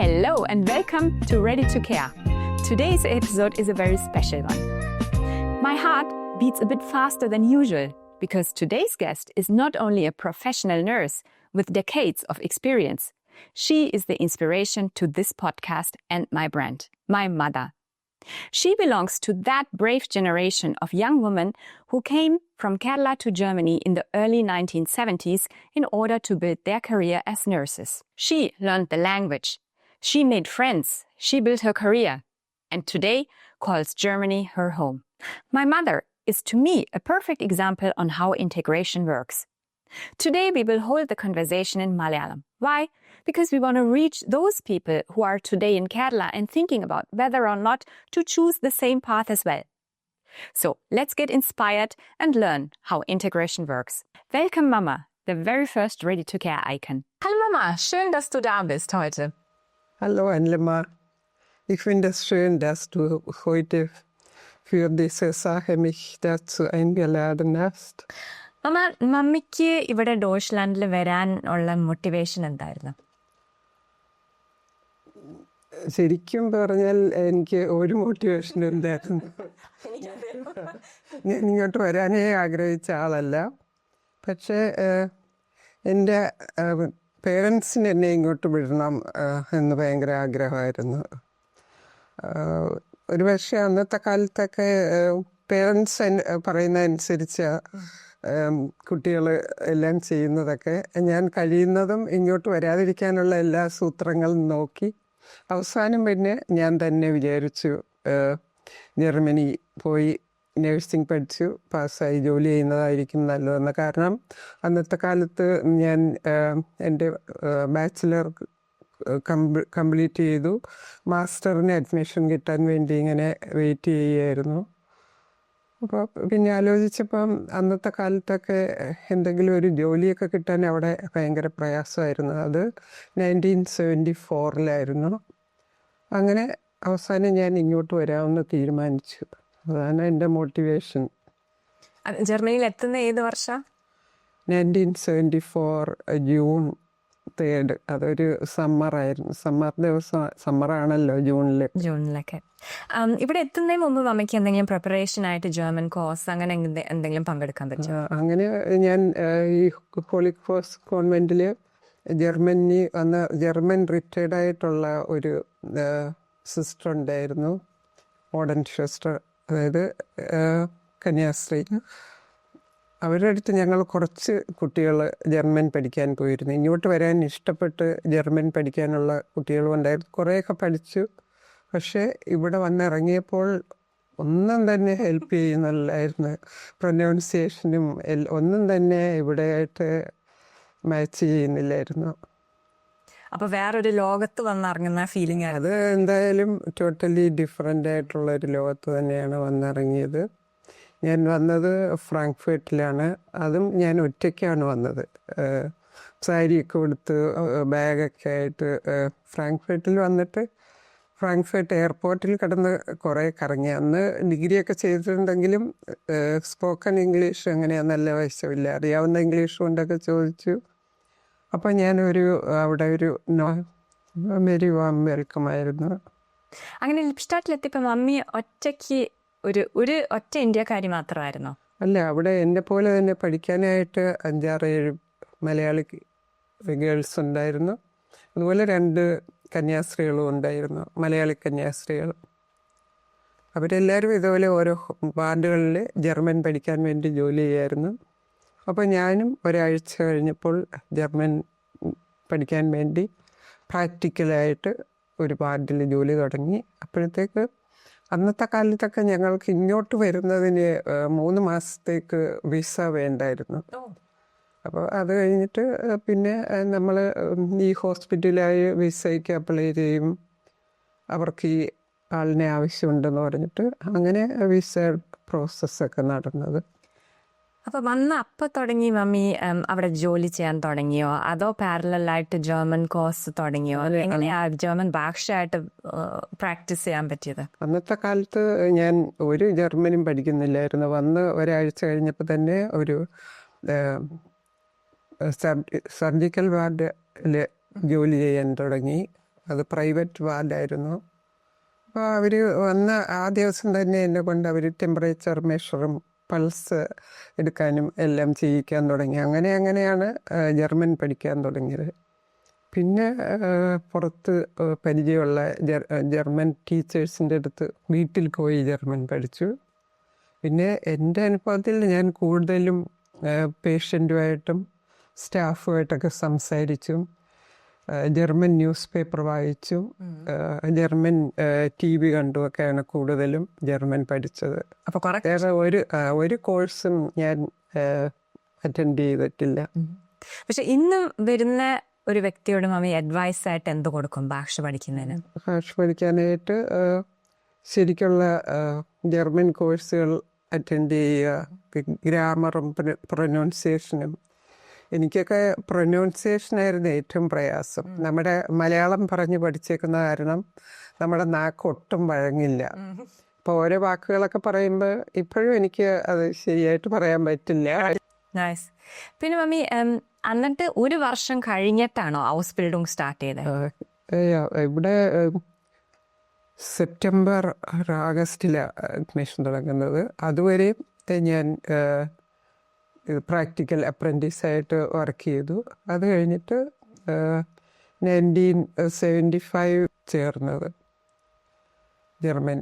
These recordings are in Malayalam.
Hello and welcome to Ready to Care. Today's episode is a very special one. My heart beats a bit faster than usual because today's guest is not only a professional nurse with decades of experience, she is the inspiration to this podcast and my brand, my mother. She belongs to that brave generation of young women who came from Kerala to Germany in the early 1970s in order to build their career as nurses. She learned the language. She made friends. She built her career. And today calls Germany her home. My mother is to me a perfect example on how integration works. Today we will hold the conversation in Malayalam. Why? Because we want to reach those people who are today in Kerala and thinking about whether or not to choose the same path as well. So let's get inspired and learn how integration works. Welcome Mama, the very first Ready to Care icon. Hallo Mama, schön, dass du da bist heute. Hallo Annelma, ich finde es schön, dass du heute für diese Sache mich dazu eingeladen hast. മമ്മ മമ്മിക്ക് ഇവിടെ ഡോച്ച്ലാൻഡിൽ വരാനുള്ള മോട്ടിവേഷൻ എന്തായിരുന്നു? ശരിക്കും പറഞ്ഞാൽ എനിക്ക് ഒരു മോട്ടിവേഷനും ഉണ്ടായിരുന്നു. ഞാൻ ഇങ്ങോട്ട് വരാനേ ആഗ്രഹിച്ച ആളല്ല. പക്ഷേ എൻ്റെ പേരൻസിന് എന്നെ ഇങ്ങോട്ട് വിടണം എന്ന് ഭയങ്കര ആഗ്രഹമായിരുന്നു. ഒരു പക്ഷേ അന്നത്തെ കാലത്തൊക്കെ പേരൻസ് പറയുന്നതനുസരിച്ച് കുട്ടികൾ എല്ലാം ചെയ്യുന്നതൊക്കെ ഞാൻ കഴിയുന്നതും ഇങ്ങോട്ട് വരാതിരിക്കാനുള്ള എല്ലാ സൂത്രങ്ങളും നോക്കി അവസാനം പിന്നെ ഞാൻ തന്നെ വിചാരിച്ചു ജർമ്മനി പോയി നഴ്സിംഗ് പഠിച്ചു പാസ്സായി ജോലി ചെയ്യുന്നതായിരിക്കും നല്ലതെന്ന്. കാരണം അന്നത്തെ കാലത്ത് ഞാൻ എൻ്റെ ബാച്ചിലർ കംപ്ലീറ്റ് ചെയ്തു. മാസ്റ്ററിന് അഡ്മിഷൻ കിട്ടാൻ വേണ്ടി ഇങ്ങനെ വെയിറ്റ് ചെയ്യുകയായിരുന്നു. അപ്പോൾ പിന്നെ ആലോചിച്ചപ്പം അന്നത്തെ കാലത്തൊക്കെ എന്തെങ്കിലും ഒരു ജോലിയൊക്കെ കിട്ടാൻ അവിടെ ഭയങ്കര പ്രയാസമായിരുന്നു. അത് 1974 അങ്ങനെ അവസാനം ഞാൻ ഇങ്ങോട്ട് വരാമെന്ന് തീരുമാനിച്ചു. അതാണ് എൻ്റെ മോട്ടിവേഷൻ. ജർമ്മനിയിൽ എത്തുന്ന ഏത് വർഷം? 1974 June 3. അതൊരു സമ്മറായിരുന്നു. സമ്മറാണല്ലോ ജൂണിലൊക്കെ. ഇവിടെ എത്തുന്നതിന് മുമ്പ് മമ്മിക്ക് എന്തെങ്കിലും പ്രിപ്പറേഷൻ ആയിട്ട് ജർമ്മൻ കോഴ്സ് അങ്ങനെ എന്തെങ്കിലും പങ്കെടുക്കാൻ പറ്റുമോ? അങ്ങനെ ഞാൻ ഈ ഹോളി ക്രോസ് കോൺവെന്റിൽ ജർമ്മൻ റിട്ടയർഡ് ആയിട്ടുള്ള ഒരു സിസ്റ്റർ ഉണ്ടായിരുന്നു, മോഡേൺ സിസ്റ്റർ, അതായത് കന്യാസ്ത്രീ. അവരുടെ അടുത്ത് ഞങ്ങൾ കുറച്ച് കുട്ടികൾ ജർമ്മൻ പഠിക്കാൻ പോയിരുന്നു. ഇങ്ങോട്ട് വരാൻ ഇഷ്ടപ്പെട്ട് ജർമ്മൻ പഠിക്കാനുള്ള കുട്ടികളും ഉണ്ടായിരുന്നു. കുറേയൊക്കെ പഠിച്ചു. പക്ഷേ ഇവിടെ വന്നിറങ്ങിയപ്പോൾ ഒന്നും തന്നെ ഹെൽപ്പ് ചെയ്യുന്നില്ലായിരുന്നു. പ്രൊനൗൺസിയേഷനും ഒന്നും തന്നെ ഇവിടെയായിട്ട് മാച്ച് ചെയ്യുന്നില്ലായിരുന്നു. അപ്പോൾ വേറൊരു ലോകത്ത് വന്നിറങ്ങുന്ന ഫീലിംഗ്. അത് എന്തായാലും ടോട്ടലി ഡിഫറെൻ്റ് ആയിട്ടുള്ളൊരു ലോകത്ത് തന്നെയാണ് വന്നിറങ്ങിയത്. ഞാൻ വന്നത് ഫ്രാങ്ക്ഫർട്ടിലാണ്. അതും ഞാൻ ഒറ്റയ്ക്കാണ് വന്നത്. സാരിയൊക്കെ കൊടുത്ത് ബാഗൊക്കെ ആയിട്ട് ഫ്രാങ്ക്ഫർട്ടിൽ വന്നിട്ട് ഫ്രാങ്ക്ഫർട്ട് എയർപോർട്ടിൽ കിടന്ന് കുറേ കറങ്ങി. അന്ന് ഡിഗ്രിയൊക്കെ ചെയ്തിട്ടുണ്ടെങ്കിലും സ്പോക്കൺ ഇംഗ്ലീഷ് അങ്ങനെയാണ് വശമില്ല. അറിയാവുന്ന ഇംഗ്ലീഷ് കൊണ്ടൊക്കെ ചോദിച്ചു. അപ്പം ഞാനൊരു അവിടെ ഒരു വെരി വാം വെൽക്കം ആയിരുന്നു. അങ്ങനെ ലിപ്സ്റ്റാറ്റിലെത്തിയപ്പോൾ മമ്മി ഒറ്റയ്ക്ക് ഒരു ഒറ്റ ഇന്ത്യക്കാരി മാത്രമായിരുന്നോ? അല്ല, അവിടെ എന്നെ പോലെ തന്നെ പഠിക്കാനായിട്ട് 5-6-7 മലയാളി ഗേൾസ് ഉണ്ടായിരുന്നു. അതുപോലെ 2 കന്യാസ്ത്രീകളും ഉണ്ടായിരുന്നു, മലയാളി കന്യാസ്ത്രീകൾ. അവരെല്ലാവരും ഇതുപോലെ ഓരോ വാർഡുകളിൽ ജർമ്മൻ പഠിക്കാൻ വേണ്ടി ജോലി ചെയ്യായിരുന്നു. അപ്പോൾ ഞാനും ഒരാഴ്ച കഴിഞ്ഞപ്പോൾ ജർമ്മൻ പഠിക്കാൻ വേണ്ടി പ്രാക്ടിക്കലായിട്ട് ഒരു വാർഡിൽ ജോലി തുടങ്ങി. അപ്പോഴത്തേക്ക് അന്നത്തെ കാലത്തൊക്കെ ഞങ്ങൾക്ക് ഇങ്ങോട്ട് വരുന്നതിന് 3 മാസത്തേക്ക് വിസ വേണ്ടായിരുന്നു. അപ്പോൾ അത് കഴിഞ്ഞിട്ട് പിന്നെ നമ്മൾ ഈ ഹോസ്പിറ്റലായി വിസയ്ക്ക് അപ്ലൈ ചെയ്യും. അവർക്ക് ഈ ആളിനെ ആവശ്യമുണ്ടെന്ന് പറഞ്ഞിട്ട് അങ്ങനെ വിസ പ്രോസസ്സൊക്കെ നടന്നത്. അപ്പോൾ അപ്പോൾ തുടങ്ങി മമ്മി അവിടെ ജോലി ചെയ്യാൻ തുടങ്ങിയോ, അതോ പാരലായിട്ട് ജർമ്മൻ കോഴ്സ് തുടങ്ങിയോ? എങ്ങനെയാ ജർമ്മൻ ഭാഷയായിട്ട് പ്രാക്ടീസ് ചെയ്യാൻ പറ്റിയത്? അന്നത്തെ കാലത്ത് ഞാൻ ഒരു ജർമ്മനും പഠിക്കുന്നില്ലായിരുന്നു. വന്ന് ഒരാഴ്ച കഴിഞ്ഞപ്പോൾ തന്നെ ഒരു സർജിക്കൽ വാർഡിൽ ജോലി ചെയ്യാൻ തുടങ്ങി. അത് പ്രൈവറ്റ് വാർഡായിരുന്നു. അപ്പോൾ അവർ വന്ന ആ ദിവസം തന്നെ എന്നെ കൊണ്ട് അവർ ടെമ്പറേച്ചർ മെഷറും പൾസ് എടുക്കാനും എല്ലാം ചെയ്യിക്കാൻ തുടങ്ങി. അങ്ങനെയാണ് ജർമ്മൻ പഠിക്കാൻ തുടങ്ങിയത്. പിന്നെ പുറത്ത് പരിചയമുള്ള ജർമ്മൻ ടീച്ചേഴ്സിൻ്റെ അടുത്ത് വീട്ടിൽ പോയി ജർമ്മൻ പഠിച്ചു. പിന്നെ എൻ്റെ അനുഭവത്തിൽ ഞാൻ കൂടുതലും പേഷ്യൻറ്റുമായിട്ടും സ്റ്റാഫുമായിട്ടൊക്കെ സംസാരിച്ചും ജർമ്മൻ ന്യൂസ് പേപ്പർ വായിച്ചും ജർമ്മൻ TV കണ്ടുമൊക്കെയാണ് കൂടുതലും ജർമ്മൻ പഠിച്ചത്. അപ്പൊ കുറെ വേറെ ഒരു കോഴ്സും ഞാൻ അറ്റൻഡ് ചെയ്തിട്ടില്ല. പക്ഷെ ഇന്ന് വരുന്ന ഒരു വ്യക്തിയോട് മമ്മി അഡ്വൈസ് ആയിട്ട് എന്ത് കൊടുക്കും ഭാഷ പഠിക്കുന്നതിന്? ഭാഷ പഠിക്കാനായിട്ട് ശരിക്കുള്ള ജർമ്മൻ കോഴ്സുകൾ അറ്റൻഡ് ചെയ്യുക, ഗ്രാമറും പ്രൊനൗൺസിയേഷനും. എനിക്കൊക്കെ പ്രൊനൗൺസിയേഷനായിരുന്നു ഏറ്റവും പ്രയാസം. നമ്മുടെ മലയാളം പറഞ്ഞ് പഠിച്ചേക്കുന്ന കാരണം നമ്മുടെ നാക്ക് ഒട്ടും വഴങ്ങില്ല. അപ്പോൾ ഓരോ വാക്കുകളൊക്കെ പറയുമ്പോൾ ഇപ്പോഴും എനിക്ക് അത് ശരിയായിട്ട് പറയാൻ പറ്റില്ല. നൈസ്. പിന്നെ മമ്മി എന്നിട്ട് ഒരു വർഷം കഴിഞ്ഞിട്ടാണോ ഔസ്ബിൽഡിംഗ് സ്റ്റാർട്ട് ചെയ്തത്? ഇവിടെ സെപ്റ്റംബർ ആഗസ്റ്റിലാണ് അഡ്മിഷൻ തുടങ്ങുന്നത്. അതുവരെ ഞാൻ പ്രാക്ടിക്കൽ അപ്രൻറ്റീസായിട്ട് വർക്ക് ചെയ്തു. അത് കഴിഞ്ഞിട്ട് 1975 ചേർന്നത് ജർമ്മൻ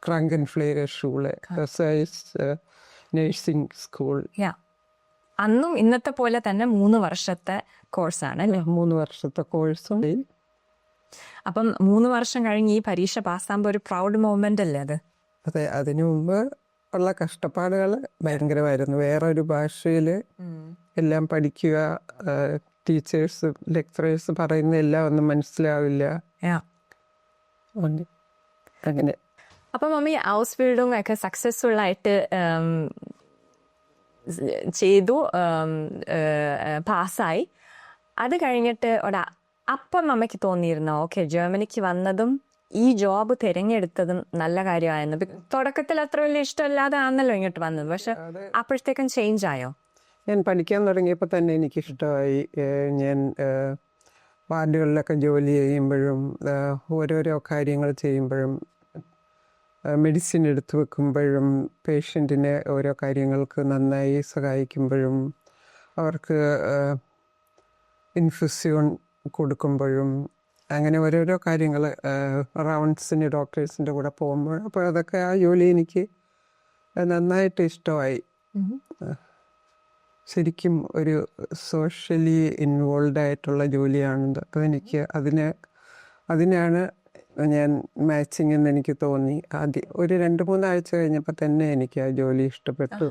ക്രാങ്കൻഫ്ലേഗർ ഷൂള് നഴ്സിംഗ് സ്കൂൾ. അന്നും ഇന്നത്തെ പോലെ തന്നെ 3 വർഷത്തെ കോഴ്സാണ് അല്ലേ? 3 വർഷത്തെ കോഴ്സും. അപ്പം 3 വർഷം കഴിഞ്ഞ് ഈ പരീക്ഷ പാസ്സാകുമ്പോൾ ഒരു പ്രൗഡ് മൊമെന്റ് അല്ലേ അത്? അതെ, അതിനു മുമ്പ് ഉള്ള കഷ്ടപ്പാടുകൾ ഭയങ്കരമായിരുന്നു. വേറൊരു ഭാഷയിൽ എല്ലാം പഠിക്കുക, ടീച്ചേഴ്സ് ലെക്ചറേഴ്സ് പറയുന്ന എല്ലാം ഒന്നും മനസ്സിലാവില്ല. അങ്ങനെ. അപ്പം മമ്മി ഔസ്ബിൽഡിംഗ് ഒക്കെ സക്സസ്ഫുൾ ആയിട്ട് ചെയ്തു, പാസ്സായി. അത് കഴിഞ്ഞിട്ട് അപ്പം അമ്മയ്ക്ക് തോന്നിയിരുന്നോ ഓക്കെ ജർമ്മനിക്ക് വന്നതും ഈ ജോബ് തിരഞ്ഞെടുത്തതും നല്ല കാര്യമായിരുന്നു? തുടക്കത്തിൽ അത്ര വലിയ ഇഷ്ടമല്ലാതെ ആണല്ലോ ഇങ്ങോട്ട് വന്നത്, പക്ഷെ അപ്പോഴത്തേക്കും ചേഞ്ച് ആയോ? ഞാൻ പഠിക്കാൻ തുടങ്ങിയപ്പോൾ തന്നെ എനിക്കിഷ്ടമായി. ഞാൻ വാർഡുകളിലൊക്കെ ജോലി ചെയ്യുമ്പോഴും ഓരോരോ കാര്യങ്ങൾ ചെയ്യുമ്പോഴും മെഡിസിൻ എടുത്തു വെക്കുമ്പോഴും പേഷ്യൻറ്റിനെ ഓരോ കാര്യങ്ങൾക്ക് നന്നായി സഹായിക്കുമ്പോഴും അവർക്ക് ഇൻഫ്യൂഷൻ കൊടുക്കുമ്പോഴും അങ്ങനെ ഓരോരോ കാര്യങ്ങൾ റൗണ്ട്സിന് ഡോക്ടേഴ്സിൻ്റെ കൂടെ പോകുമ്പോൾ അപ്പോൾ അതൊക്കെ ആ ജോലി എനിക്ക് നന്നായിട്ട് ഇഷ്ടമായി. ശരിക്കും ഒരു സോഷ്യലി ഇൻവോൾവ് ആയിട്ടുള്ള ജോലിയാണത്. അതെനിക്ക് അതിനാണ് ഞാൻ മാച്ചിങ് എന്ന് എനിക്ക് തോന്നി. ആദ്യം ഒരു 2-3 ആഴ്ച കഴിഞ്ഞപ്പോൾ തന്നെ എനിക്ക് ആ ജോലി ഇഷ്ടപ്പെട്ടു.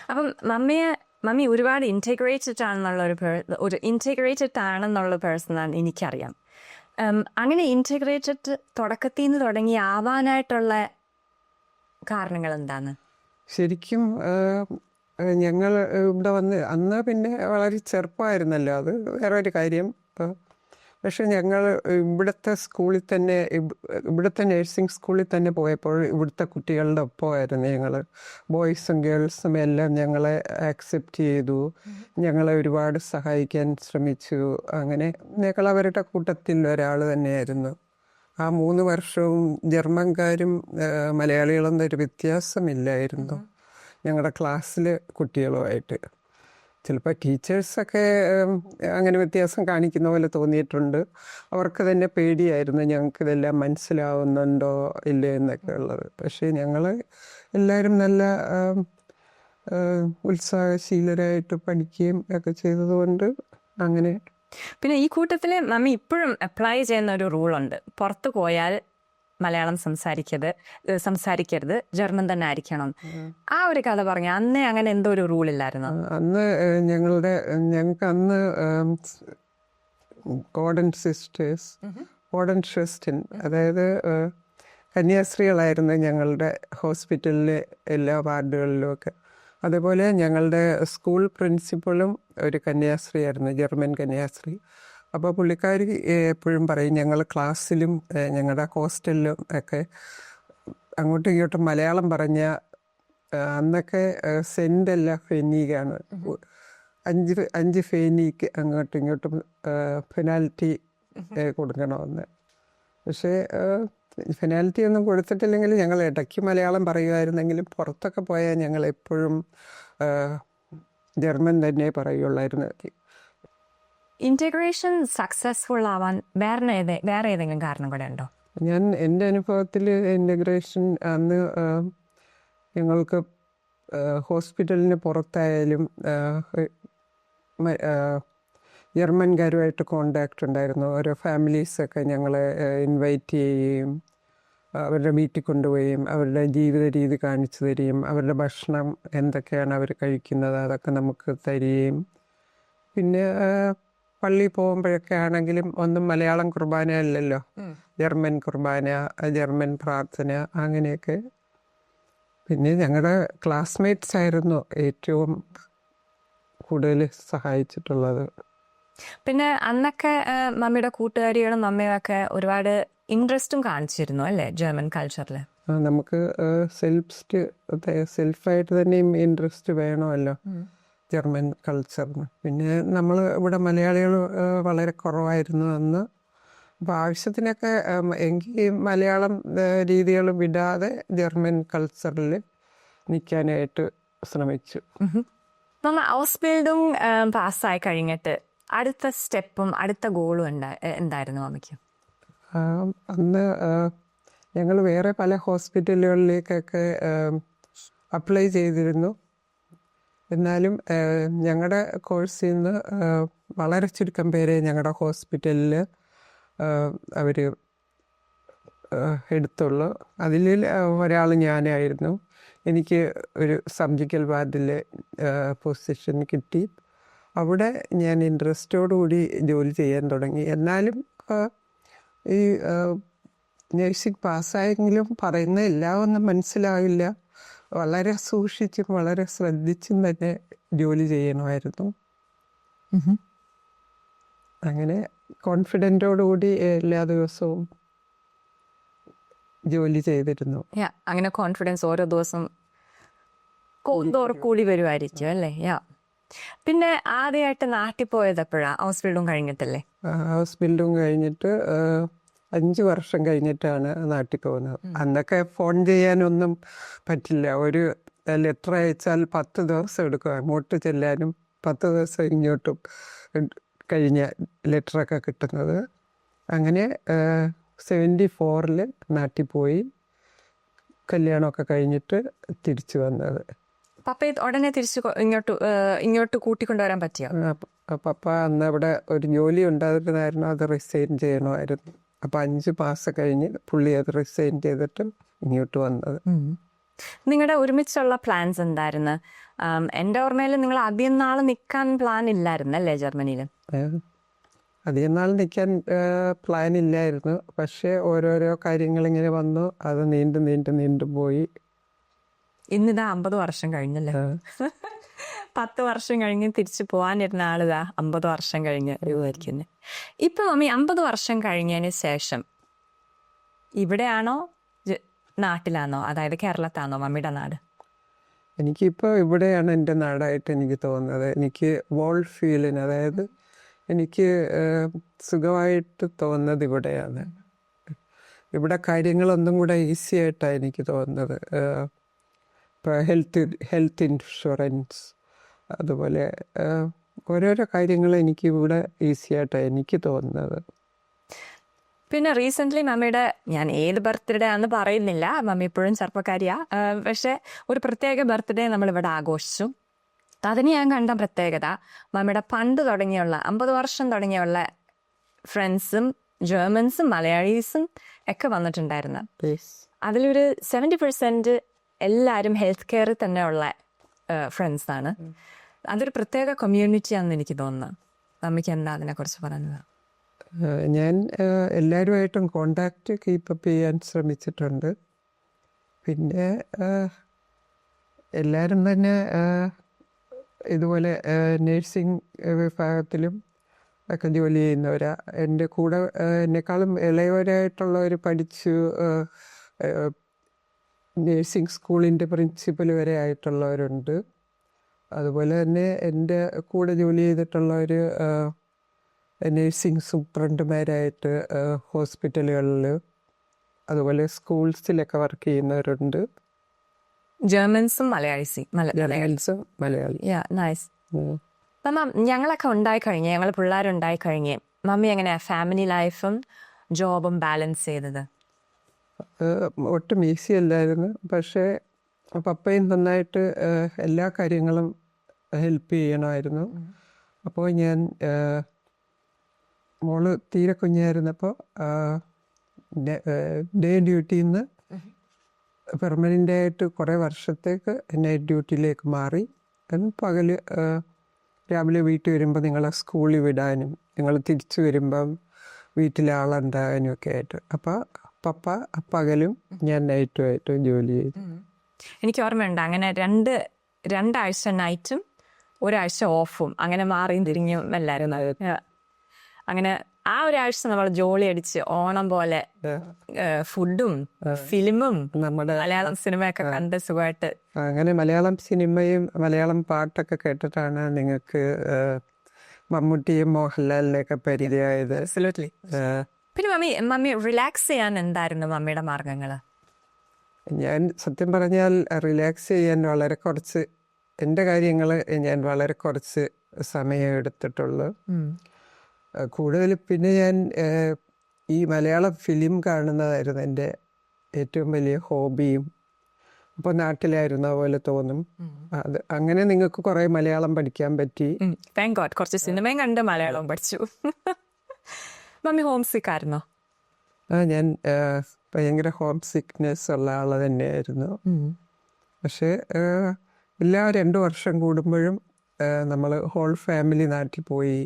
അപ്പം മമ്മി ഒരുപാട് ഇൻറ്റഗ്രേറ്റഡ് ആണെന്നുള്ള പേഴ്സണാണ് എനിക്കറിയാം. അങ്ങനെ ഇൻറ്റഗ്രേറ്റഡ് തുടക്കത്തിൽ നിന്ന് തുടങ്ങി ആവാനായിട്ടുള്ള കാരണങ്ങൾ എന്താണ്? ശരിക്കും ഞങ്ങൾ ഇവിടെ വന്ന് അന്ന് പിന്നെ വളരെ ചെറുപ്പമായിരുന്നല്ലോ, അത് വേറെ ഒരു കാര്യം. പക്ഷെ ഞങ്ങൾ ഇവിടുത്തെ സ്കൂളിൽ തന്നെ ഇവിടുത്തെ നഴ്സിംഗ് സ്കൂളിൽ തന്നെ പോയപ്പോൾ ഇവിടുത്തെ കുട്ടികളുടെ ഒപ്പമായിരുന്നു ഞങ്ങൾ. ബോയ്സും ഗേൾസും എല്ലാം ഞങ്ങളെ ആക്സെപ്റ്റ് ചെയ്തു, ഞങ്ങളെ ഒരുപാട് സഹായിക്കാൻ ശ്രമിച്ചു. അങ്ങനെ ഞങ്ങൾ അവരുടെ കൂട്ടത്തിൽ ഒരാൾ തന്നെയായിരുന്നു. ആ 3 വർഷവും ജർമ്മൻകാരും മലയാളികളെന്നൊരു വ്യത്യാസമില്ലായിരുന്നു ഞങ്ങളുടെ ക്ലാസ്സിൽ കുട്ടികളുമായിട്ട്. ചിലപ്പോൾ ടീച്ചേഴ്സൊക്കെ അങ്ങനെ വ്യത്യാസം കാണിക്കുന്ന പോലെ തോന്നിയിട്ടുണ്ട്. അവർക്ക് തന്നെ പേടിയായിരുന്നു ഞങ്ങൾക്കിതെല്ലാം മനസ്സിലാവുന്നുണ്ടോ ഇല്ലേ എന്നൊക്കെ ഉള്ളത്. പക്ഷേ ഞങ്ങൾ എല്ലാവരും നല്ല ഉത്സാഹശീലരായിട്ട് പഠിക്കുകയും ഒക്കെ ചെയ്തതുകൊണ്ട് അങ്ങനെ. പിന്നെ ഈ കൂട്ടത്തിൽ മമ്മി ഇപ്പോഴും അപ്ലൈ ചെയ്യുന്ന ഒരു റൂളുണ്ട്, പുറത്ത് പോയാൽ മലയാളം സംസാരിക്കരുത്, ജർമ്മൻ തന്നെ ആയിരിക്കണം. ആ ഒരു കഥ പറഞ്ഞു. അന്നേ അങ്ങനെ എന്തോ ഒരു റൂളില്ലായിരുന്നു? അന്ന് ഞങ്ങൾക്ക് അന്ന് ഓർഡൻ ഷെസ്റ്റിൻ, അതായത് കന്യാസ്ത്രീകളായിരുന്നു ഞങ്ങളുടെ ഹോസ്പിറ്റലിലെ എല്ലാ വാർഡുകളിലും ഒക്കെ. അതേപോലെ ഞങ്ങളുടെ സ്കൂൾ പ്രിൻസിപ്പളും ഒരു കന്യാസ്ത്രീയായിരുന്നു, ജർമ്മൻ കന്യാസ്ത്രീ. അപ്പോൾ പുള്ളിക്കാരി എപ്പോഴും പറയും ഞങ്ങൾ ക്ലാസ്സിലും ഞങ്ങളുടെ ഹോസ്റ്റലിലും ഒക്കെ അങ്ങോട്ടും ഇങ്ങോട്ടും മലയാളം പറഞ്ഞ അന്നൊക്കെ സെൻ്റല്ല ഫെന്നീകാണ്. അഞ്ച് ഫേനിക്ക് അങ്ങോട്ടും ഇങ്ങോട്ടും പെനാൽറ്റി കൊടുക്കണമെന്ന്. പക്ഷേ പെനാൽറ്റി ഒന്നും കൊടുത്തിട്ടില്ലെങ്കിൽ ഞങ്ങൾ ഇടയ്ക്ക് മലയാളം പറയുമായിരുന്നെങ്കിലും പുറത്തൊക്കെ പോയാൽ ഞങ്ങൾ എപ്പോഴും ജർമ്മൻ തന്നെ പറയുള്ളായിരുന്നു. ഇന്റഗ്രേഷൻ സക്സസ്ഫുൾ ആവാൻ വേറെ ഏതെങ്കിലും കാരണം കൂടെ ഉണ്ടോ? എൻ്റെ അനുഭവത്തിൽ ഇൻ്റഗ്രേഷൻ അന്ന് ഞങ്ങൾക്ക് ഹോസ്പിറ്റലിന് പുറത്തായാലും ജർമ്മൻകാരുമായിട്ട് കോണ്ടാക്റ്റ് ഉണ്ടായിരുന്നു. ഓരോ ഫാമിലീസൊക്കെ ഞങ്ങളെ ഇൻവൈറ്റ് ചെയ്യുകയും അവരുടെ വീട്ടിൽ കൊണ്ടുപോവുകയും അവരുടെ ജീവിത രീതി കാണിച്ചു തരികയും അവരുടെ ഭക്ഷണം എന്തൊക്കെയാണ് അവർ കഴിക്കുന്നത് അതൊക്കെ നമുക്ക് തരികയും പിന്നെ പള്ളിയിൽ പോകുമ്പോഴൊക്കെ ആണെങ്കിലും ഒന്നും മലയാളം കുർബാന അല്ലല്ലോ, ജർമ്മൻ കുർബാന, ജർമ്മൻ പ്രാർത്ഥന, അങ്ങനെയൊക്കെ. പിന്നെ ഞങ്ങളുടെ ക്ലാസ്മേറ്റ്സ് ആയിരുന്നു ഏറ്റവും കൂടുതൽ സഹായിച്ചിട്ടുള്ളത്. പിന്നെ അന്നൊക്കെ മമ്മിയുടെ കൂട്ടുകാരികളും മമ്മിയൊക്കെ ഒരുപാട് ഇൻട്രസ്റ്റും കാണിച്ചിരുന്നു അല്ലേ ജർമ്മൻ കൾച്ചറിൽ? നമുക്ക് സെൽഫായിട്ട് തന്നെയും ഇൻട്രസ്റ്റ് വേണമല്ലോ ജർമ്മൻ കൾച്ചറിന്. പിന്നെ നമ്മൾ ഇവിടെ മലയാളികൾ വളരെ കുറവായിരുന്നു അന്ന്. അപ്പോൾ ആവശ്യത്തിനൊക്കെ എങ്കിൽ മലയാളം രീതികൾ വിടാതെ ജർമ്മൻ കൾച്ചറിൽ നിൽക്കാനായിട്ട് ശ്രമിച്ചു. നമ്മൾ ഔസ്ബിൽഡിംഗ് പാസ്സായി കഴിഞ്ഞിട്ട് അടുത്ത സ്റ്റെപ്പും അടുത്ത ഗോളും എന്തായിരുന്നു മമ്മിക്ക്? അന്ന് ഞങ്ങൾ വേറെ പല ഹോസ്പിറ്റലുകളിലേക്കൊക്കെ അപ്ലൈ ചെയ്തിരുന്നു. എന്നാലും ഞങ്ങളുടെ കോഴ്സിൽ നിന്ന് വളരെ ചുരുക്കം പേരെ ഞങ്ങളുടെ ഹോസ്പിറ്റലിൽ അവർ എടുത്തുള്ളൂ. അതിൽ ഒരാൾ ഞാനായിരുന്നു. എനിക്ക് ഒരു സർജിക്കൽ വാർഡിൽ പൊസിഷൻ കിട്ടി. അവിടെ ഞാൻ ഇൻട്രസ്റ്റോടുകൂടി ജോലി ചെയ്യാൻ തുടങ്ങി. എന്നാലും ഈ നഴ്സിംഗ് പാസ്സായെങ്കിലും പറയുന്ന എല്ലാം ഒന്നും മനസ്സിലാവില്ല. വളരെ സൂക്ഷിച്ചും വളരെ ശ്രദ്ധിച്ചും തന്നെ ജോലി ചെയ്യണമായിരുന്നു. അങ്ങനെ കോൺഫിഡൻറ്റോടുകൂടി എല്ലാ ദിവസവും ജോലി ചെയ്തിരുന്നു. അങ്ങനെ കോൺഫിഡൻസ് ഓരോ ദിവസം കൂടി വരുമായിരിക്കും അല്ലേ? പിന്നെ ആദ്യമായിട്ട് നാട്ടിൽ പോയത് എപ്പോഴാണ്? ഔസ്ബിൽഡിംഗ് കഴിഞ്ഞിട്ടല്ലേ? ഔസ്ബിൽഡിംഗ് കഴിഞ്ഞിട്ട് 5 വർഷം കഴിഞ്ഞിട്ടാണ് നാട്ടിൽ പോകുന്നത്. അന്നൊക്കെ ഫോൺ ചെയ്യാനൊന്നും പറ്റില്ല. ഒരു ലെറ്റർ അയച്ചാൽ 10 ദിവസം എടുക്കും അങ്ങോട്ട് ചെല്ലാനും, 10 ദിവസം ഇങ്ങോട്ടും കഴിഞ്ഞ ലെറ്ററൊക്കെ കിട്ടുന്നത്. അങ്ങനെ 74 നാട്ടിൽ പോയി കല്യാണമൊക്കെ കഴിഞ്ഞിട്ട് തിരിച്ചു വന്നത്. പപ്പ ഉടനെ തിരിച്ച് ഇങ്ങോട്ട് കൂട്ടിക്കൊണ്ടുവരാൻ പറ്റിയോ? പപ്പ അന്ന് അവിടെ ഒരു ജോലി ഉണ്ടായിരുന്നായിരുന്നു, അത് റിസൈൻ ചെയ്യണമായിരുന്നു. അപ്പം 5 മാസം കഴിഞ്ഞ് പുള്ളി അത് റിസൈൻ ചെയ്തിട്ട് ഇങ്ങോട്ട് വന്നത്. നിങ്ങളുടെ ഒരുമിച്ചുള്ള പ്ലാൻസ് എന്തായിരുന്നു? എൻ്റെ ഓർമ്മയിൽ നിങ്ങൾ അധികം നാൾ നിൽക്കാൻ പ്ലാൻ ഇല്ലായിരുന്നല്ലേ ജർമ്മനിയിൽ? അധികം നാൾ നിൽക്കാൻ പ്ലാൻ ഇല്ലായിരുന്നു. പക്ഷേ ഓരോരോ കാര്യങ്ങളിങ്ങനെ വന്നു, അത് നീണ്ടു പോയി. ഇന്നിതാ 50 വർഷം കഴിഞ്ഞല്ലേ? 10 വർഷം കഴിഞ്ഞ് തിരിച്ചു പോകാനിരുന്ന ആളിതാ 50 വർഷം കഴിഞ്ഞ് രൂപമായിരിക്കുന്നത്. ഇപ്പം മമ്മി 50 വർഷം കഴിഞ്ഞതിന് ശേഷം ഇവിടെയാണോ നാട്ടിലാണോ, അതായത് കേരളത്താണോ മമ്മിയുടെ നാട്? എനിക്കിപ്പോൾ ഇവിടെയാണ് എൻ്റെ നാടായിട്ട് എനിക്ക് തോന്നുന്നത്. എനിക്ക് വോൾ ഫീലിന്, അതായത് എനിക്ക് സുഖമായിട്ട് തോന്നുന്നത് ഇവിടെയാണ്. ഇവിടെ കാര്യങ്ങളൊന്നും കൂടെ ഈസി ആയിട്ടാണ് എനിക്ക് തോന്നുന്നത്. ഇപ്പോൾ ഹെൽത്ത് ഇൻഷുറൻസ്, അതുപോലെ ഓരോരോ കാര്യങ്ങൾ എനിക്ക് ഇവിടെ ഈസി ആയിട്ടാണ് എനിക്ക് തോന്നുന്നത്. പിന്നെ റീസെൻ്റ്ലി മമ്മിയുടെ, ഞാൻ ഏത് ബർത്ത്ഡേ ആണെന്ന് പറയുന്നില്ല, മമ്മി ഇപ്പോഴും ചെറുപ്പക്കാരിയാ, പക്ഷേ ഒരു പ്രത്യേക ബർത്ത്ഡേ നമ്മളിവിടെ ആഘോഷിച്ചു. അതിന് ഞാൻ കണ്ട പ്രത്യേകത മമ്മിയുടെ പണ്ട് തുടങ്ങിയുള്ള 50 വർഷം തുടങ്ങിയുള്ള ഫ്രണ്ട്സും ജർമ്മൻസും മലയാളീസും ഒക്കെ വന്നിട്ടുണ്ടായിരുന്നു. അതിലൊരു 70% എല്ലാവരും ഹെൽത്ത് കെയറിൽ തന്നെയുള്ള ഫ്രണ്ട്സാണ്. അതൊരു പ്രത്യേക കമ്മ്യൂണിറ്റിയാണെന്ന് എനിക്ക് തോന്നുന്നു. മമ്മിക്ക് എന്താ അതിനെക്കുറിച്ച് പറയുന്നത്? ഞാൻ എല്ലാവരുമായിട്ടും കോണ്ടാക്റ്റ് കീപ്പപ്പ് ചെയ്യാൻ ശ്രമിച്ചിട്ടുണ്ട്. പിന്നെ എല്ലാവരും തന്നെ ഇതുപോലെ നേഴ്സിംഗ് വിഭാഗത്തിലും ഒക്കെ ജോലി ചെയ്യുന്നവരാ. എൻ്റെ കൂടെ എന്നെക്കാളും ഇളയവരായിട്ടുള്ളവർ പഠിച്ചു നേഴ്സിംഗ് സ്കൂളിൻ്റെ പ്രിൻസിപ്പൽ വരെ ആയിട്ടുള്ളവരുണ്ട്. അതുപോലെ തന്നെ എൻ്റെ കൂടെ ജോലി ചെയ്തിട്ടുള്ള ഒരു നേഴ്സിംഗ് സൂപ്രണ്ടുമാരായിട്ട് ഹോസ്പിറ്റലുകളിൽ അതുപോലെ സ്കൂൾസിലൊക്കെ വർക്ക് ചെയ്യുന്നവരുണ്ട്. ജർമ്മൻസും മലയാളീസും ജർമ്മൻസും മലയാളി. നൈസ്. മാം, ഞങ്ങളൊക്കെ ഉണ്ടായിക്കഴിഞ്ഞ്, ഞങ്ങൾ പിള്ളേരുണ്ടായിക്കഴിഞ്ഞ് മമ്മി എങ്ങനെയാ ഫാമിലി ലൈഫും ജോബും ബാലൻസ് ചെയ്തത്? ഒട്ടും ഈസി അല്ലായിരുന്നു. പക്ഷേ പപ്പയും നന്നായിട്ട് എല്ലാ കാര്യങ്ങളും ഹെൽപ്പ് ചെയ്യണമായിരുന്നു. അപ്പോൾ ഞാൻ മോള് തീരെ കുഞ്ഞായിരുന്നപ്പോൾ ഡേ ഡ്യൂട്ടിയിൽ നിന്ന് പെർമനൻ്റായിട്ട് കുറേ വർഷത്തേക്ക് നൈറ്റ് ഡ്യൂട്ടിയിലേക്ക് മാറി. പകൽ രാവിലെ വീട്ടിൽ വരുമ്പോൾ നിങ്ങളെ സ്കൂളിൽ വിടാനും നിങ്ങൾ തിരിച്ചു വരുമ്പം വീട്ടിലെ ആളുണ്ടാകാനും ഒക്കെ ആയിട്ട്. അപ്പോൾ പപ്പ പകലും ഞാൻ നൈറ്റുമായിട്ട് ജോലി ചെയ്തു. എനിക്ക് ഓർമ്മയുണ്ട് അങ്ങനെ രണ്ടാഴ്ച നൈറ്റും ഒരാഴ്ച ഓഫും അങ്ങനെ മാറിയും തിരിഞ്ഞും എല്ലാവരും. അങ്ങനെ ആ ഒരാഴ്ച നമ്മൾ ജോലി അടിച്ച് ഓണം പോലെ ഫുഡും ഫിലിമും നമ്മുടെ മലയാളം സിനിമയൊക്കെ കണ്ട് സുഖമായിട്ട്. അങ്ങനെ മലയാളം സിനിമയും മലയാളം പാട്ടൊക്കെ കേട്ടിട്ടാണ് നിങ്ങൾക്ക് മമ്മൂട്ടിയും മോഹൻലാലിനെയൊക്കെ പരിചയമായത്. പിന്നെ മമ്മി റിലാക്സ് ചെയ്യാൻ എന്തായിരുന്നു മമ്മിയുടെ മാർഗങ്ങൾ? ഞാൻ സത്യം പറഞ്ഞാൽ റിലാക്സ് ചെയ്യാൻ വളരെ കുറച്ച്, എൻ്റെ കാര്യങ്ങൾ ഞാൻ വളരെ കുറച്ച് സമയം എടുത്തിട്ടുള്ളൂ. കൂടുതൽ പിന്നെ ഞാൻ ഈ മലയാളം ഫിലിം കാണുന്നതായിരുന്നു എൻ്റെ ഏറ്റവും വലിയ ഹോബിയും. അപ്പോൾ നാട്ടിലായിരുന്ന പോലെ തോന്നും. അത് അങ്ങനെ നിങ്ങൾക്ക് കുറേ മലയാളം പഠിക്കാൻ പറ്റി. താങ്ക് ഗോഡ്, കുറച്ച് സിനിമയും കണ്ട് മലയാളവും പഠിച്ചു. മമ്മി ഹോം സിക്ക് ആയിരുന്നോ? ഞാൻ ഭയങ്കര ഹോം സിക്നെസ് ഉള്ള ആൾ തന്നെയായിരുന്നു. പക്ഷേ എല്ലാ 2 വർഷം കൂടുമ്പോഴും നമ്മൾ ഹോൾ ഫാമിലി നാട്ടിൽ പോയി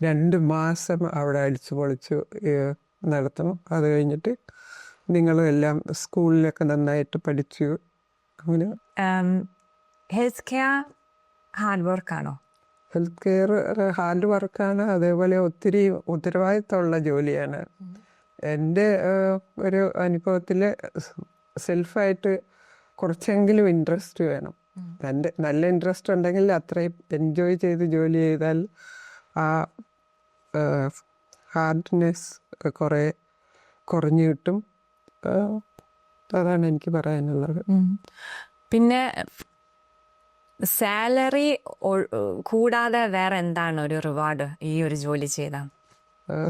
2 മാസം അവിടെ അടിച്ചു പൊളിച്ചു നടത്തും. അത് കഴിഞ്ഞിട്ട് നിങ്ങളും എല്ലാം സ്കൂളിലൊക്കെ നന്നായിട്ട് പഠിച്ചു. അങ്ങനെ ഹെൽത്ത് കെയർ ഹാർഡ് വർക്കാണോ? ഹെൽത്ത് കെയർ ഹാർഡ് വർക്കാണ്. അതേപോലെ ഒത്തിരി ഉത്തരവാദിത്തമുള്ള ജോലിയാണ്. എൻ്റെ ഒരു അനുഭവത്തിൽ സെൽഫായിട്ട് കുറച്ചെങ്കിലും ഇൻട്രസ്റ്റ് വേണം. നല്ല ഇൻട്രസ്റ്റ് ഉണ്ടെങ്കിൽ അത്രയും എൻജോയ് ചെയ്ത് ജോലി ചെയ്താൽ ആ ഹാർഡ്നെസ് കുറേ കുറഞ്ഞു കിട്ടും. അതാണ് എനിക്ക് പറയാനുള്ളത്. പിന്നെ സാലറി കൂടാതെ വേറെ എന്താണ് ഒരു റിവാർഡ് ഈ ഒരു ജോലി ചെയ്താൽ?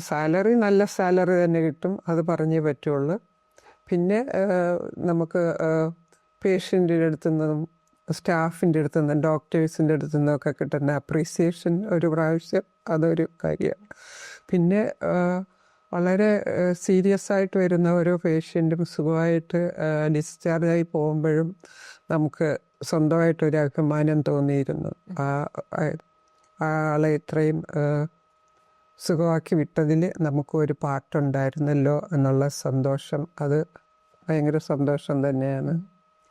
സാലറി നല്ല സാലറി തന്നെ കിട്ടും, അത് പറഞ്ഞേ പറ്റുള്ളൂ. പിന്നെ നമുക്ക് പേഷ്യൻറ്റിൻ്റെ അടുത്തു നിന്നും സ്റ്റാഫിൻ്റെ അടുത്തു നിന്നും ഡോക്ടേഴ്സിൻ്റെ അടുത്തു നിന്നൊക്കെ കിട്ടുന്ന അപ്രീസിയേഷൻ ഒരു പ്രാവശ്യം അതൊരു കാര്യമാണ്. പിന്നെ വളരെ സീരിയസ് ആയിട്ട് വരുന്ന ഓരോ പേഷ്യൻറ്റും സുഖമായിട്ട് ഡിസ്ചാർജായി പോകുമ്പോഴും നമുക്ക് സ്വന്തമായിട്ടൊരു അഭിമാനം തോന്നിയിരുന്നു. ആളെ ഇത്രയും സുഖമാക്കി വിട്ടതിൽ നമുക്കൊരു പാട്ടുണ്ടായിരുന്നല്ലോ എന്നുള്ള സന്തോഷം, അത് ഭയങ്കര സന്തോഷം തന്നെയാണ്.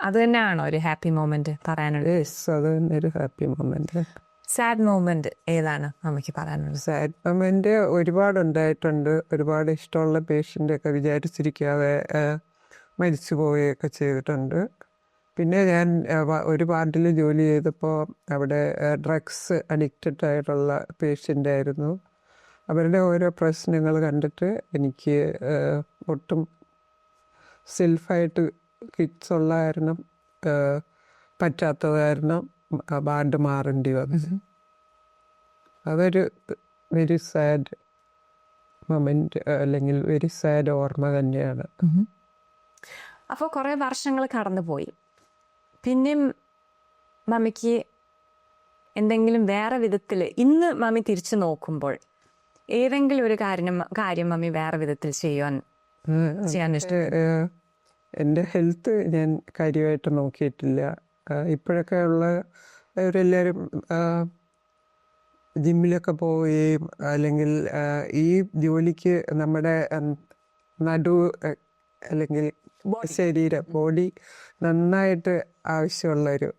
അത് തന്നെയാണോ ഒരു ഹാപ്പി മൊമെന്റ് പറയാനുള്ളത്? യെസ്, അത് തന്നെ ഒരു ഹാപ്പി മൊമെന്റ്. സാഡ് മൊമെന്റ് ഏതാണ് നമുക്ക് പറയാനുള്ളത്? സാഡ് മൊമെന്റ് ഒരുപാടുണ്ടായിട്ടുണ്ട്. ഒരുപാട് ഇഷ്ടമുള്ള പേഷ്യൻ്റൊക്കെ വിചാരിച്ചിരിക്കാതെ മരിച്ചു പോവുകയൊക്കെ ചെയ്തിട്ടുണ്ട്. പിന്നെ ഞാൻ ഒരു വാർഡിൽ ജോലി ചെയ്തപ്പോൾ അവിടെ ഡ്രഗ്സ് അഡിക്റ്റഡ് ആയിട്ടുള്ള പേഷ്യൻ്റായിരുന്നു. അവരുടെ ഓരോ പ്രശ്നങ്ങൾ കണ്ടിട്ട് എനിക്ക് ഒട്ടും സെൽഫായിട്ട് കിഡ്സ് ഉള്ള കാരണം പറ്റാത്തത് കാരണം വാർഡ് മാറേണ്ടി വന്നു. അതൊരു വെരി സാഡ് മൊമെന്റ് അല്ലെങ്കിൽ വെരി സാഡ് ഓർമ്മ തന്നെയാണ്. അപ്പോൾ കുറേ വർഷങ്ങൾ കടന്നുപോയി. പിന്നെയും മമ്മിക്ക് എന്തെങ്കിലും വേറെ വിധത്തിൽ ഇന്ന് മമ്മി തിരിച്ചു നോക്കുമ്പോൾ ഏതെങ്കിലും ഒരു കാര്യം മമ്മി വേറെ വിധത്തിൽ ചെയ്യാൻ ഇഷ്ടം? എൻ്റെ ഹെൽത്ത് ഞാൻ കാര്യമായിട്ട് നോക്കിയിട്ടില്ല. ഇപ്പോഴൊക്കെ ഉള്ളവരെല്ലാവരും ജിമ്മിലൊക്കെ പോവുകയും അല്ലെങ്കിൽ ഈ ജോലിക്ക് നമ്മുടെ നടു അല്ലെങ്കിൽ ശരീരം ബോഡി നന്നായിട്ട് ആവശ്യമുള്ളൊരു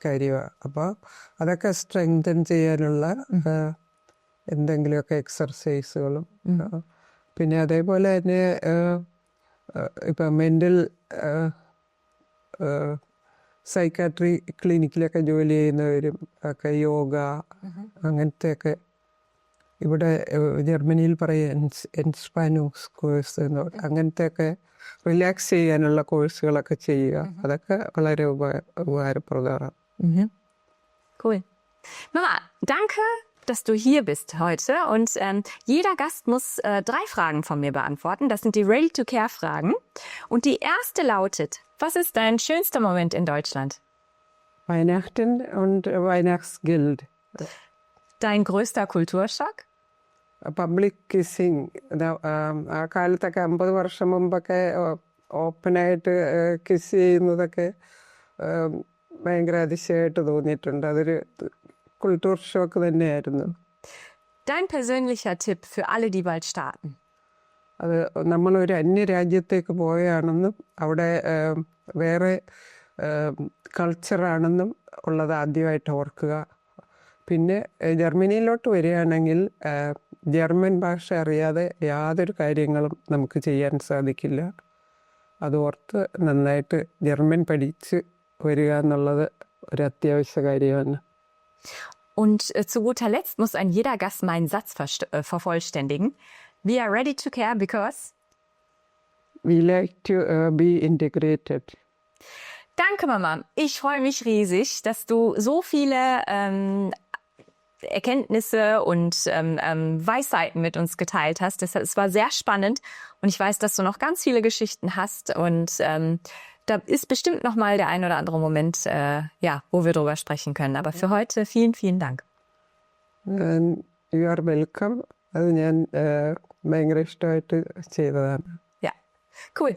കാര്യമാണ്. അപ്പോൾ അതൊക്കെ സ്ട്രെങ്തൻ ചെയ്യാനുള്ള എന്തെങ്കിലുമൊക്കെ എക്സർസൈസുകളും പിന്നെ അതേപോലെ തന്നെ ഇപ്പം മെൻ്റൽ സൈക്കാട്രി ക്ലിനിക്കിലൊക്കെ ജോലി ചെയ്യുന്നവരും ഒക്കെ യോഗ അങ്ങനത്തെയൊക്കെ ഇവിടെ ജർമ്മനിയിൽ പറയും എൻസ്പാനൂസ് കോഴ്സ് എന്ന് പറയും. അങ്ങനത്തെയൊക്കെ റിലാക്സ് ചെയ്യാനുള്ള കോഴ്സുകളൊക്കെ ചെയ്യുക. അതൊക്കെ വളരെ ഉപകാരപ്രദമാണ്. Cool. Mama, danke, dass du hier bist heute. Und jeder Gast muss 3 Fragen von mir beantworten. Das sind die Ready-to-Care-Fragen. Und die erste lautet, was ist dein schönster Moment in Deutschland? Weihnachten und Weihnachtsgeld. Dein größter Kulturschock? Public kissing. ആ കാലത്തൊക്കെ 50 വർഷം മുമ്പൊക്കെ ഓപ്പണായിട്ട് കിസ് ചെയ്യുന്നതൊക്കെ ഭയങ്കര അതിശയമായിട്ട് തോന്നിയിട്ടുണ്ട്. അതൊരു കുൾച്ചർ ഷോക്ക് തന്നെയായിരുന്നു. Dein persönlicher Tipp für alle, die bald starten? അത് നമ്മളൊരു അന്യരാജ്യത്തേക്ക് പോവുകയാണെന്നും അവിടെ വേറെ കൾച്ചറാണെന്നും ഉള്ളത് ആദ്യമായിട്ട് ഓർക്കുക. പിന്നെ ജർമ്മനിയിലോട്ട് വരികയാണെങ്കിൽ ജർമ്മൻ ഭാഷ അറിയാതെ യാതൊരു കാര്യങ്ങളും നമുക്ക് ചെയ്യാൻ സാധിക്കില്ല. അത് ഓർത്ത് നന്നായിട്ട് ജർമ്മൻ പഠിച്ച് വരിക എന്നുള്ളത് ഒരു അത്യാവശ്യ കാര്യമാണ്. Und zu guter Letzt muss ein jeder Gast meinen Satz vervollständigen. We are ready to care because... We like to be integrated. Danke, Mama. Ich freue mich riesig, dass du so viele Erkenntnisse und Weisheiten mit uns geteilt hast. Es war sehr spannend und ich weiß, dass du noch ganz viele Geschichten hast und da ist bestimmt noch mal der ein oder andere Moment, wo wir drüber sprechen können. Aber für heute vielen, vielen Dank. You are welcome. അത് ഞാൻ ഭയങ്കര ഇഷ്ടമായിട്ട് ചെയ്തതാണ്. Yeah, cool.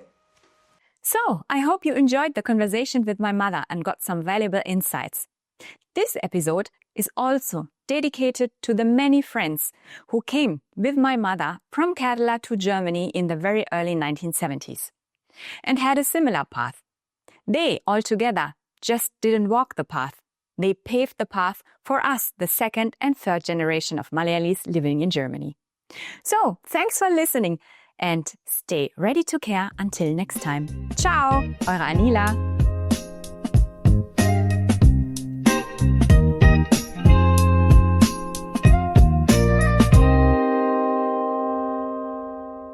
So, I hope you enjoyed the conversation with my mother and got some valuable insights. This episode is also dedicated to the many friends who came with my mother from Kerala to Germany in the very early 1970s and had a similar path. They all together just didn't walk the path. They paved the path for us, the second and third generation of Malayalis living in Germany. So, thanks for listening and stay ready to care until next time. Ciao, eure Anila.